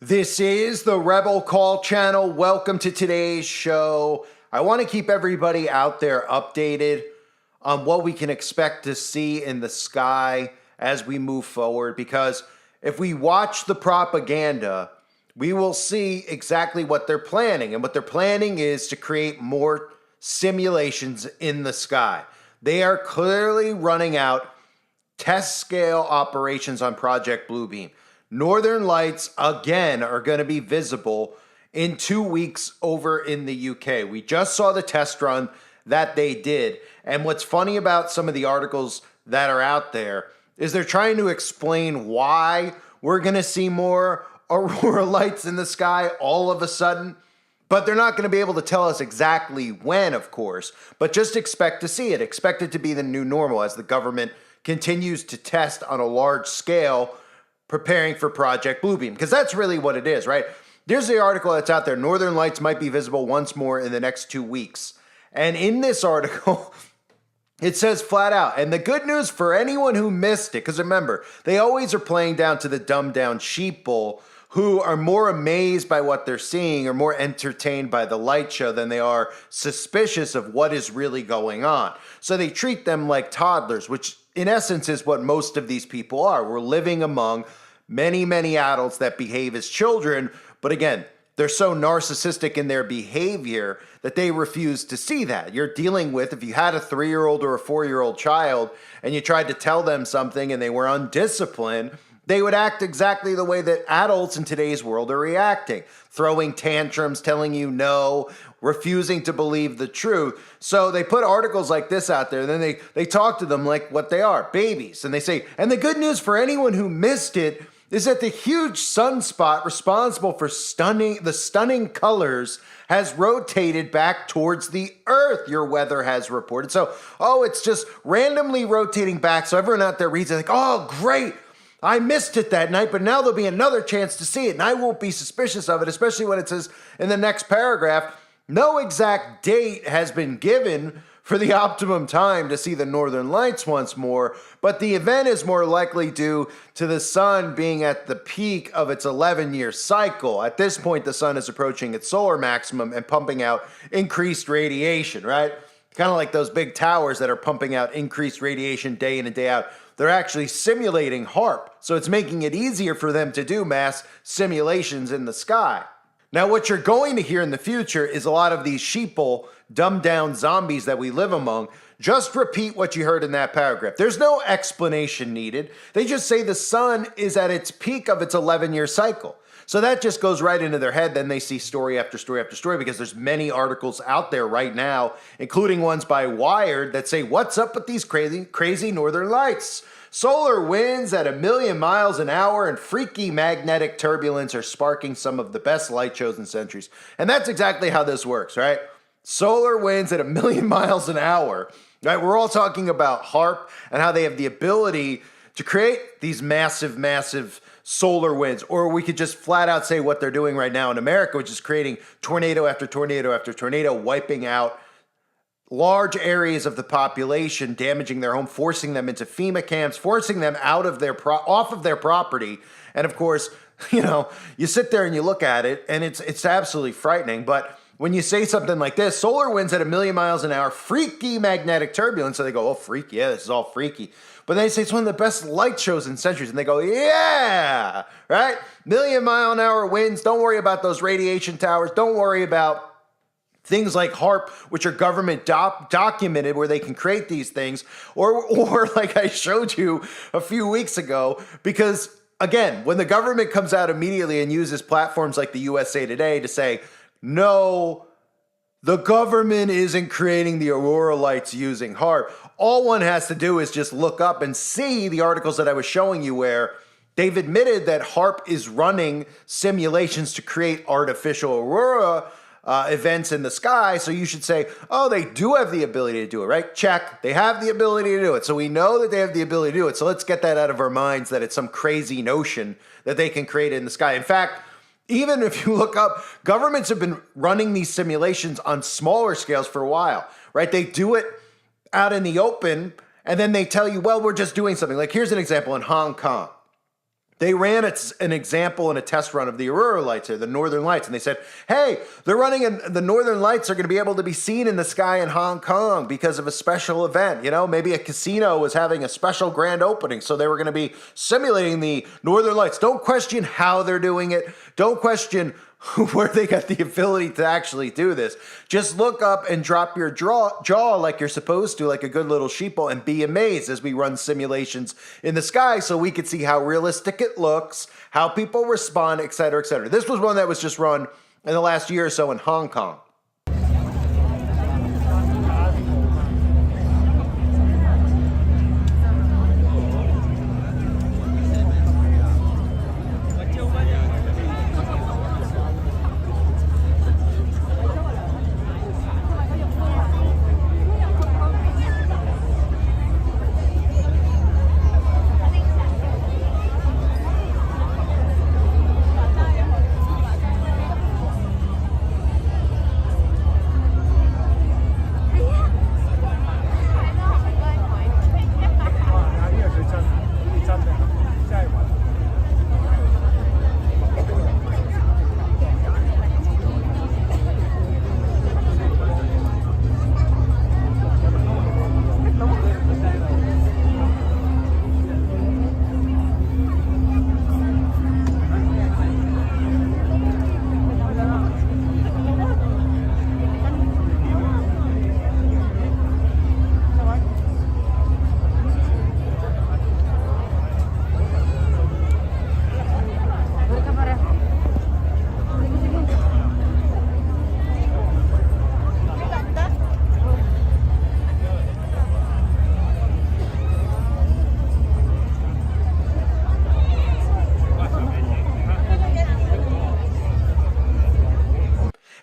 This is the Rebel Call channel. Welcome to today's show. I want to keep everybody out there updated on what we can expect to see in the sky as we move forward, because if we watch the propaganda, we will see exactly what they're planning. And what they're planning is to create more simulations in the sky. They are clearly running out test scale operations on Project Bluebeam. Northern Lights, again, are going to be visible in 2 weeks over in the UK. We just saw the test run that they did. And what's funny about some of the articles that are out there is they're trying to explain why we're going to see more aurora lights in the sky all of a sudden. But they're not going to be able to tell us exactly when, of course. But just expect to see it. Expect it to be the new normal as the government continues to test on a large scale, preparing for Project Bluebeam, because that's really what it is, right? There's the article that's out there. Northern Lights might be visible once more in the next 2 weeks. And in this article, it says flat out, and the good news for anyone who missed it, because remember, they always are playing down to the dumbed down sheeple who are more amazed by what they're seeing or more entertained by the light show than they are suspicious of what is really going on. So they treat them like toddlers, which in essence is what most of these people are. We're living among many, many adults that behave as children, but again, they're so narcissistic in their behavior that they refuse to see that. You're dealing with, if you had a 3-year-old or a 4-year-old child and you tried to tell them something and they were undisciplined, they would act exactly the way that adults in today's world are reacting, throwing tantrums, telling you no, refusing to believe the truth. So they put articles like this out there, and then they talk to them like what they are, babies. And they say, and the good news for anyone who missed it is that the huge sunspot responsible for the stunning colors has rotated back towards the Earth, your weather has reported. So, it's just randomly rotating back. So everyone out there reads it like, oh, great. I missed it that night, but now there'll be another chance to see it, and I won't be suspicious of it, especially when it says in the next paragraph, no exact date has been given for the optimum time to see the Northern Lights once more, but the event is more likely due to the sun being at the peak of its 11-year cycle. At this point, the sun is approaching its solar maximum and pumping out increased radiation, right? Kind of like those big towers that are pumping out increased radiation day in and day out. They're actually simulating HAARP, so it's making it easier for them to do mass simulations in the sky. Now, what you're going to hear in the future is a lot of these sheeple, dumbed-down zombies that we live among just repeat what you heard in that paragraph. There's no explanation needed. They just say the sun is at its peak of its 11-year cycle. So that just goes right into their head. Then they see story after story after story, because there's many articles out there right now, including ones by Wired, that say, what's up with these crazy northern lights? Solar winds at 1,000,000 miles an hour and freaky magnetic turbulence are sparking some of the best light shows in centuries. And that's exactly how this works, right? Solar winds at 1,000,000 miles an hour, right? We're all talking about HAARP and how they have the ability to create these massive solar winds, or we could just flat out say what they're doing right now in America, which is creating tornado after tornado after tornado, wiping out large areas of the population, damaging their home, forcing them into FEMA camps, forcing them out of off of their property. And of course, you sit there and you look at it, and it's absolutely frightening. But when you say something like this, solar winds at 1,000,000 miles an hour, freaky magnetic turbulence, so they go, oh, freaky, yeah, this is all freaky. But they say it's one of the best light shows in centuries, and they go, yeah, right? 1,000,000-mile-an-hour winds. Don't worry about those radiation towers. Don't worry about things like HAARP, which are government documented, where they can create these things, or like I showed you a few weeks ago, because again, when the government comes out immediately and uses platforms like the USA Today to say, no, the government isn't creating the aurora lights using HAARP, all one has to do is just look up and see the articles that I was showing you where they've admitted that HAARP is running simulations to create artificial aurora events in the sky. So you should say, oh, they do have the ability to do it, right? Check. They have the ability to do it. So we know that they have the ability to do it. So let's get that out of our minds, that it's some crazy notion that they can create in the sky. In fact, even if you look up, governments have been running these simulations on smaller scales for a while, right? They do it out in the open, and then they tell you, well, we're just doing something. Like, here's an example in Hong Kong. They ran an example and a test run of the aurora lights here, the northern lights, and they said, hey, they're running the northern lights are going to be able to be seen in the sky in Hong Kong because of a special event. You know, maybe a casino was having a special grand opening, so they were going to be simulating the northern lights. Don't question how they're doing it. Don't question where they got the ability to actually do this. Just look up and drop your jaw like you're supposed to, like a good little sheeple, and be amazed as we run simulations in the sky so we could see how realistic it looks, how people respond, et cetera, et cetera. This was one that was just run in the last year or so in Hong Kong.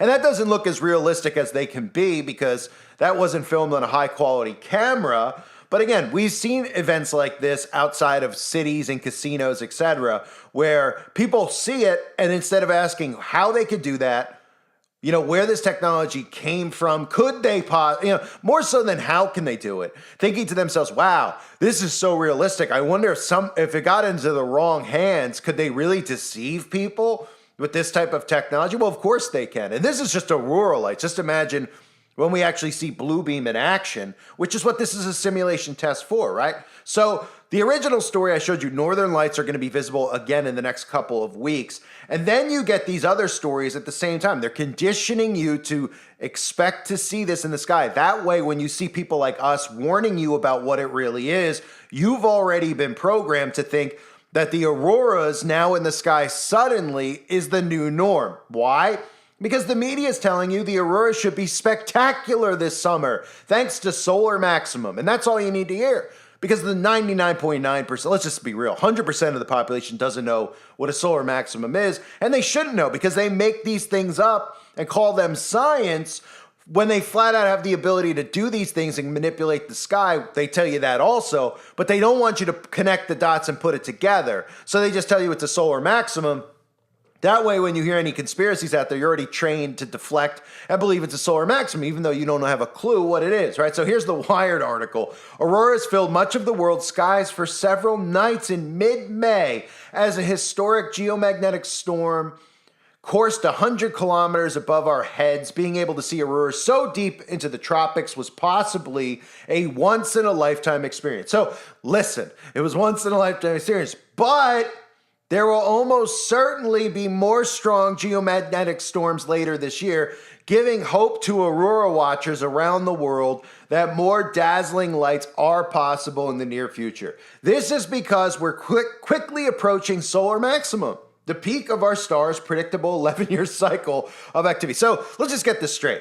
And that doesn't look as realistic as they can be because that wasn't filmed on a high quality camera. But again, we've seen events like this outside of cities and casinos, etc., where people see it and instead of asking how they could do that, you know, where this technology came from, could they, more so than how can they do it, thinking to themselves, wow, this is so realistic. I wonder if it got into the wrong hands, could they really deceive people with this type of technology? Well, of course they can. And this is just aurora lights. Just imagine when we actually see blue beam in action, which is what this is a simulation test for, right? So the original story I showed you, northern lights are going to be visible again in the next couple of weeks. And then you get these other stories at the same time. They're conditioning you to expect to see this in the sky. That way, when you see people like us warning you about what it really is, you've already been programmed to think that the auroras now in the sky suddenly is the new norm. Why? Because the media is telling you the aurora should be spectacular this summer, thanks to solar maximum. And that's all you need to hear. Because the 99.9%, let's just be real, 100% of the population doesn't know what a solar maximum is. And they shouldn't know because they make these things up and call them science when they flat out have the ability to do these things and manipulate the sky. They tell you that also, but they don't want you to connect the dots and put it together. So they just tell you it's a solar maximum. That way, when you hear any conspiracies out there, you're already trained to deflect and believe it's a solar maximum, even though you don't have a clue what it is, right? So here's the Wired article. Auroras filled much of the world's skies for several nights in mid-May as a historic geomagnetic storm coursed 100 kilometers above our heads. Being able to see auroras so deep into the tropics was possibly a once-in-a-lifetime experience. So listen, it was once-in-a-lifetime experience, but there will almost certainly be more strong geomagnetic storms later this year, giving hope to aurora watchers around the world that more dazzling lights are possible in the near future. This is because we're quickly approaching solar maximum, the peak of our star's predictable 11-year cycle of activity. So let's just get this straight.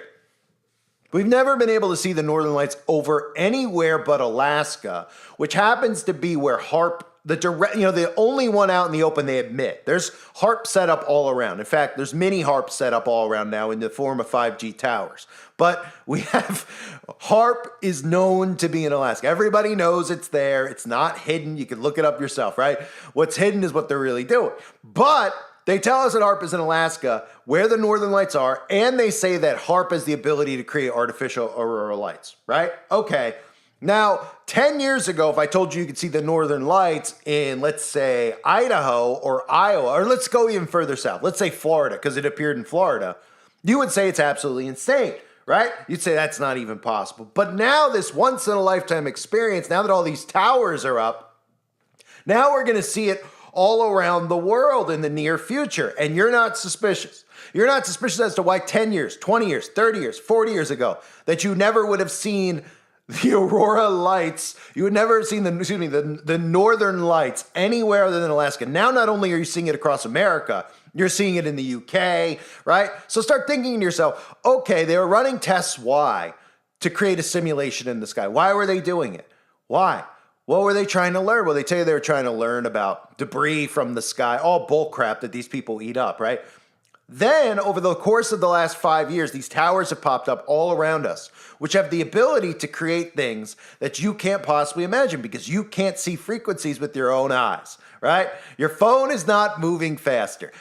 We've never been able to see the northern lights over anywhere but Alaska, which happens to be where the only one out in the open they admit. There's HARP set up all around. In fact, there's mini HARP set up all around now in the form of 5G towers. But we have, HARP is known to be in Alaska. Everybody knows it's there. It's not hidden. You can look it up yourself, right? What's hidden is what they're really doing. But they tell us that HARP is in Alaska, where the northern lights are, and they say that HARP has the ability to create artificial aurora lights, right? Okay. Now, 10 years ago, if I told you could see the northern lights in, let's say, Idaho or Iowa, or let's go even further south, let's say Florida, because it appeared in Florida, you would say it's absolutely insane, right? You'd say that's not even possible. But now this once in a lifetime experience, now that all these towers are up, now we're going to see it all around the world in the near future. And you're not suspicious. You're not suspicious as to why 10 years, 20 years, 30 years, 40 years ago, that you never would have seen the aurora lights. You would never have seen the northern lights anywhere other than Alaska. Now, not only are you seeing it across America, you're seeing it in the UK, right? So start thinking to yourself, okay, they were running tests. Why? To create a simulation in the sky. Why were they doing it? Why? What were they trying to learn? Well, they tell you they were trying to learn about debris from the sky, all bull crap that these people eat up, right? Then, over the course of the last 5 years, these towers have popped up all around us, which have the ability to create things that you can't possibly imagine because you can't see frequencies with your own eyes, right? Your phone is not moving faster.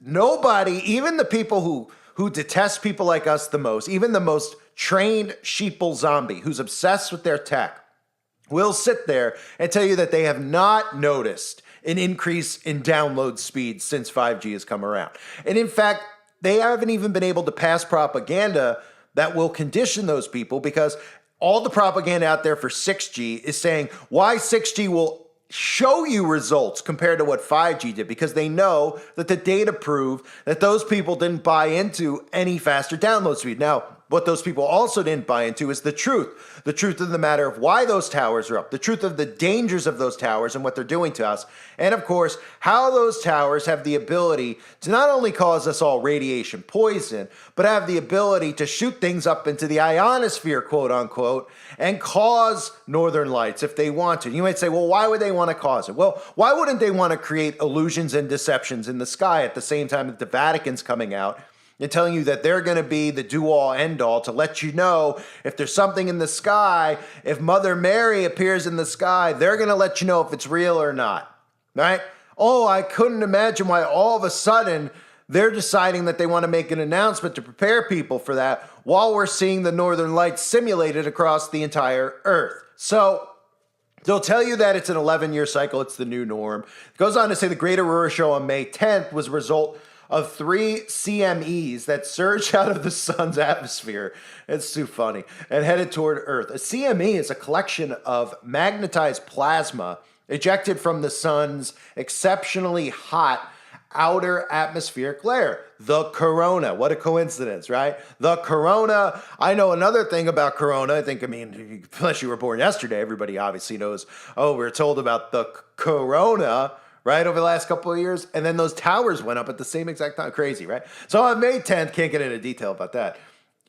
Nobody, even the people who detest people like us the most, even the most trained sheeple zombie who's obsessed with their tech, will sit there and tell you that they have not noticed an increase in download speed since 5G has come around. And in fact, they haven't even been able to pass propaganda that will condition those people because all the propaganda out there for 6G is saying why 6G will show you results compared to what 5G did because they know that the data prove that those people didn't buy into any faster download speed. Now, what those people also didn't buy into is the truth of the matter of why those towers are up, the truth of the dangers of those towers and what they're doing to us, and of course, how those towers have the ability to not only cause us all radiation poison, but have the ability to shoot things up into the ionosphere, quote unquote, and cause northern lights if they want to. You might say, well, why would they want to cause it? Well, why wouldn't they want to create illusions and deceptions in the sky at the same time that the Vatican's coming out and telling you that they're going to be the do-all, end-all to let you know if there's something in the sky, if Mother Mary appears in the sky, they're going to let you know if it's real or not, right? Oh, I couldn't imagine why all of a sudden they're deciding that they want to make an announcement to prepare people for that while we're seeing the northern lights simulated across the entire Earth. So they'll tell you that it's an 11-year cycle, it's the new norm. It goes on to say the Great Aurora Show on May 10th was a result of 3 CMEs that surged out of the sun's atmosphere. It's too funny. And headed toward Earth. A CME is a collection of magnetized plasma ejected from the sun's exceptionally hot outer atmospheric layer. The corona. What a coincidence, right? The corona. I know another thing about corona. Unless you were born yesterday, everybody obviously knows, we're told about the corona, right, over the last couple of years, and then those towers went up at the same exact time. Crazy, right? So on May 10th, can't get into detail about that.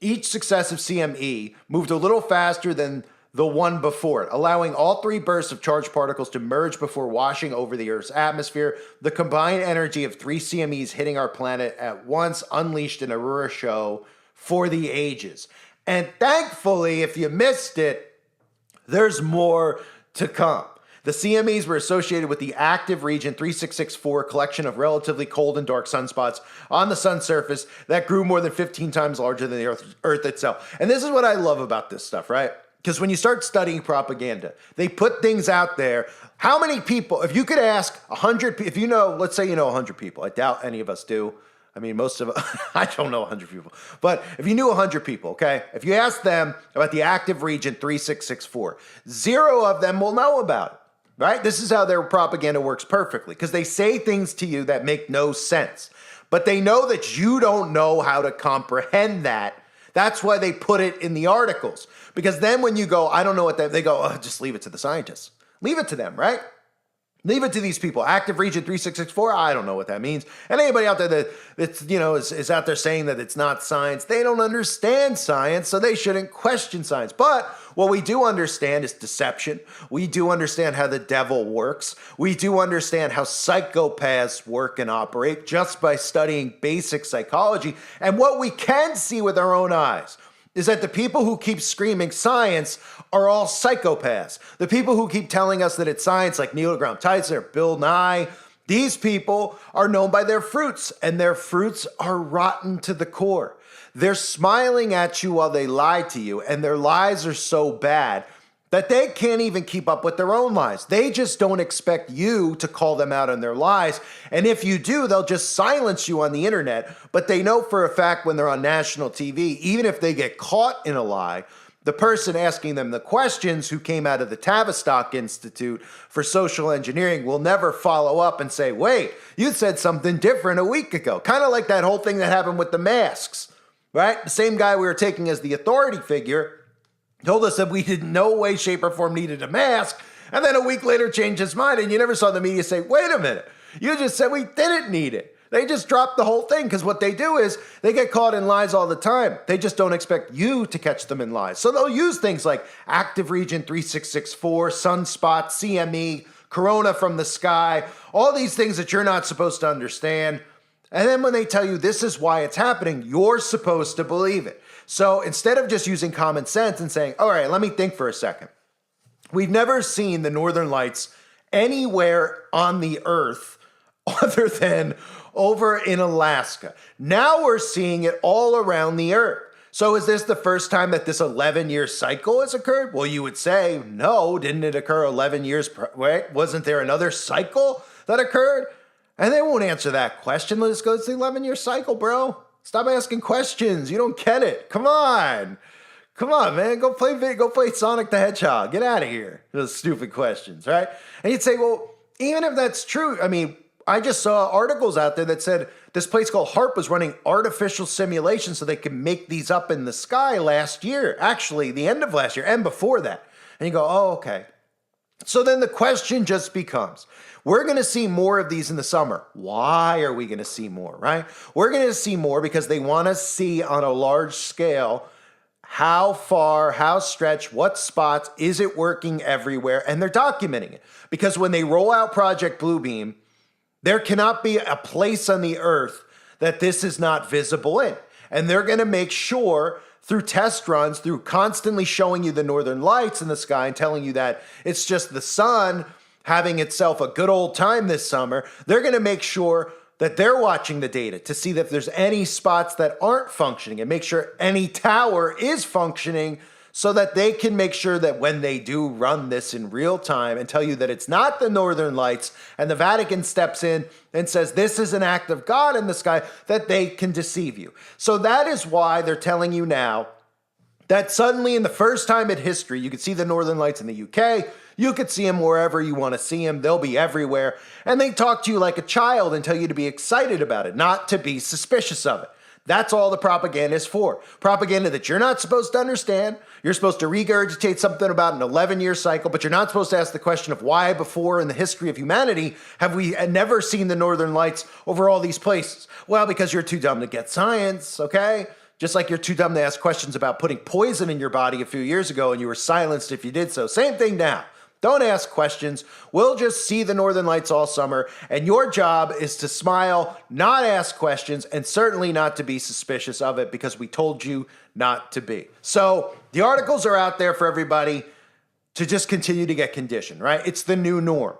Each successive CME moved a little faster than the one before it, allowing all 3 bursts of charged particles to merge before washing over the Earth's atmosphere. The combined energy of 3 CMEs hitting our planet at once unleashed an aurora show for the ages. And thankfully, if you missed it, there's more to come. The CMEs were associated with the active region 3664, collection of relatively cold and dark sunspots on the sun's surface that grew more than 15 times larger than the Earth itself. And this is what I love about this stuff, right? Because when you start studying propaganda, they put things out there. How many people, if you could ask 100 people, if you know, let's say you know 100 people. I doubt any of us do. I mean, most of us, I don't know 100 people. But if you knew 100 people, okay, if you ask them about the active region 3664, 0 of them will know about it. Right? This is how their propaganda works perfectly because they say things to you that make no sense, but they know that you don't know how to comprehend that. That's why they put it in the articles because then when you go, I don't know what that, they go, just leave it to the scientists. Leave it to them, right? Leave it to these people. Active region 3664, I don't know what that means. And anybody out there that's is out there saying that it's not science, they don't understand science, so they shouldn't question science. But what we do understand is deception. We do understand how the devil works. We do understand how psychopaths work and operate just by studying basic psychology. And what we can see with our own eyes is that the people who keep screaming science are all psychopaths. The people who keep telling us that it's science, like Neil deGrasse Tyson or Bill Nye, these people are known by their fruits, and their fruits are rotten to the core. They're smiling at you while they lie to you, and their lies are so bad that they can't even keep up with their own lies. They just don't expect you to call them out on their lies. And if you do, they'll just silence you on the internet. But they know for a fact when they're on national TV, even if they get caught in a lie, the person asking them the questions who came out of the Tavistock Institute for Social Engineering will never follow up and say, wait, you said something different a week ago. Kind of like that whole thing that happened with the masks, right? The same guy we were taking as the authority figure told us that we in no way, shape, or form needed a mask, and then a week later changed his mind, and you never saw the media say, wait a minute, you just said we didn't need it. They just dropped the whole thing because what they do is they get caught in lies all the time. They just don't expect you to catch them in lies. So they'll use things like active region 3664, sunspot, CME, corona from the sky, all these things that you're not supposed to understand. And then when they tell you this is why it's happening, you're supposed to believe it. So instead of just using common sense and saying, all right, let me think for a second. We've never seen the Northern Lights anywhere on the earth other than over in Alaska. Now we're seeing it all around the earth. So is this the first time that this 11-year cycle has occurred? Well, you would say, no, didn't it occur 11 years, right? Wasn't there another cycle that occurred? And they won't answer that question. Let's go, it's the 11-year cycle, bro. Stop asking questions. You don't get it. Come on. Come on, man. Go play Sonic the Hedgehog. Get out of here. Those stupid questions, right? And you'd say, well, even if that's true, I mean, I just saw articles out there that said this place called HARP was running artificial simulations so they could make these up in the sky last year. Actually, the end of last year and before that. And you go, oh, okay. So then the question just becomes, we're going to see more of these in the summer. Why are we going to see more, right? We're going to see more because they want to see on a large scale how far, how stretched, what spots, is it working everywhere? And they're documenting it. Because when they roll out Project Bluebeam, there cannot be a place on the earth that this is not visible in. And they're going to make sure through test runs, through constantly showing you the northern lights in the sky and telling you that it's just the sun having itself a good old time this summer, they're going to make sure that they're watching the data to see that if there's any spots that aren't functioning and make sure any tower is functioning so that they can make sure that when they do run this in real time and tell you that it's not the northern lights and the Vatican steps in and says this is an act of God in the sky, that they can deceive you. So that is why they're telling you now that suddenly in the first time in history, you could see the northern lights in the UK, you could see them wherever you want to see them, they'll be everywhere, and they talk to you like a child and tell you to be excited about it, not to be suspicious of it. That's all the propaganda is for. Propaganda that you're not supposed to understand. You're supposed to regurgitate something about an 11-year cycle, but you're not supposed to ask the question of why before in the history of humanity have we never seen the northern lights over all these places? Well, because you're too dumb to get science, okay? Just like you're too dumb to ask questions about putting poison in your body a few years ago and you were silenced if you did so. Same thing now. Don't ask questions. We'll just see the northern lights all summer, and your job is to smile, not ask questions, and certainly not to be suspicious of it because we told you not to be. So the articles are out there for everybody to just continue to get conditioned, right? It's the new norm.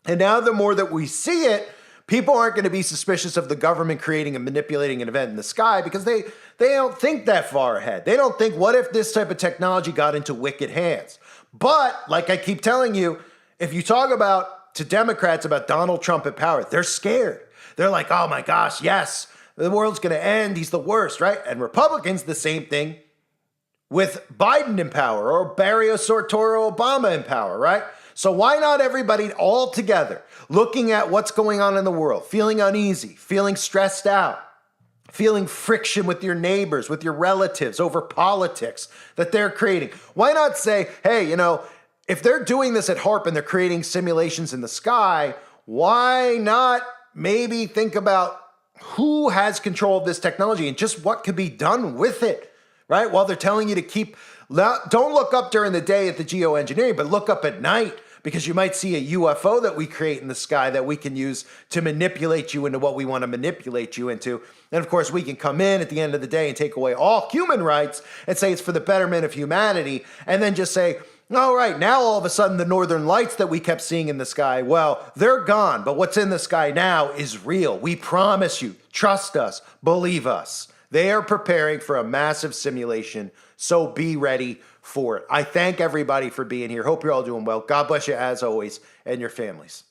And now the more that we see it, people aren't going to be suspicious of the government creating and manipulating an event in the sky because they don't think that far ahead. They don't think, what if this type of technology got into wicked hands? But, like I keep telling you, if you talk to Democrats about Donald Trump in power, they're scared. They're like, oh my gosh, yes, the world's going to end. He's the worst, right? And Republicans, the same thing with Biden in power or Barry Soetoro Obama in power, right? So why not everybody all together looking at what's going on in the world, feeling uneasy, feeling stressed out, feeling friction with your neighbors, with your relatives over politics that they're creating. Why not say, hey, if they're doing this at HARP and they're creating simulations in the sky, why not maybe think about who has control of this technology and just what could be done with it, right? While they're telling you to don't look up during the day at the geoengineering, but look up at night, because you might see a UFO that we create in the sky that we can use to manipulate you into what we want to manipulate you into. And of course, we can come in at the end of the day and take away all human rights and say it's for the betterment of humanity, and then just say, all right, now all of a sudden the northern lights that we kept seeing in the sky, well, they're gone, but what's in the sky now is real. We promise you, trust us, believe us. They are preparing for a massive simulation, so be ready for it. I thank everybody for being here. Hope you're all doing well. God bless you as always and your families.